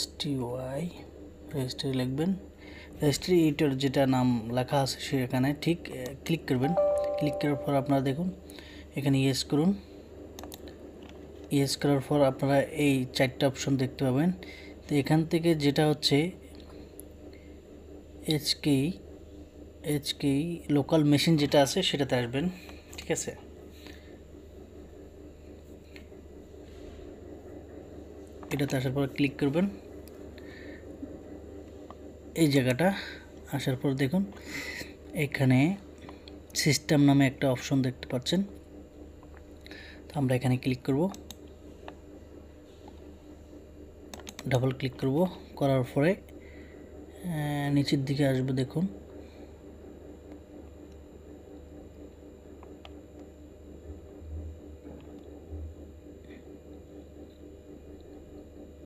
STY registry লিখবেন। Registry এটার যেটা নাম লেখা আছে সেখানে ঠিক ক্লিক করবেন। ক্লিক করার পর আপনারা দেখুন এখানে ইয়েস করুন। ইয়েস করার পর আপনারা এই 4টা অপশন দেখতে পাবেন। তো এখান থেকে যেটা হচ্ছে HKE লোকাল মেশিন যেটা আছে সেটাতে আসবেন, ঠিক আছে। এটাতে আসার পর ক্লিক করবেন। এই জায়গাটা আসার পর দেখুন এখানে সিস্টেম নামে একটা অপশন দেখতে পাচ্ছেন। তো আমরা এখানে ক্লিক করব, ডাবল ক্লিক করব। করার পরে নিচের দিকে আসবে, দেখুন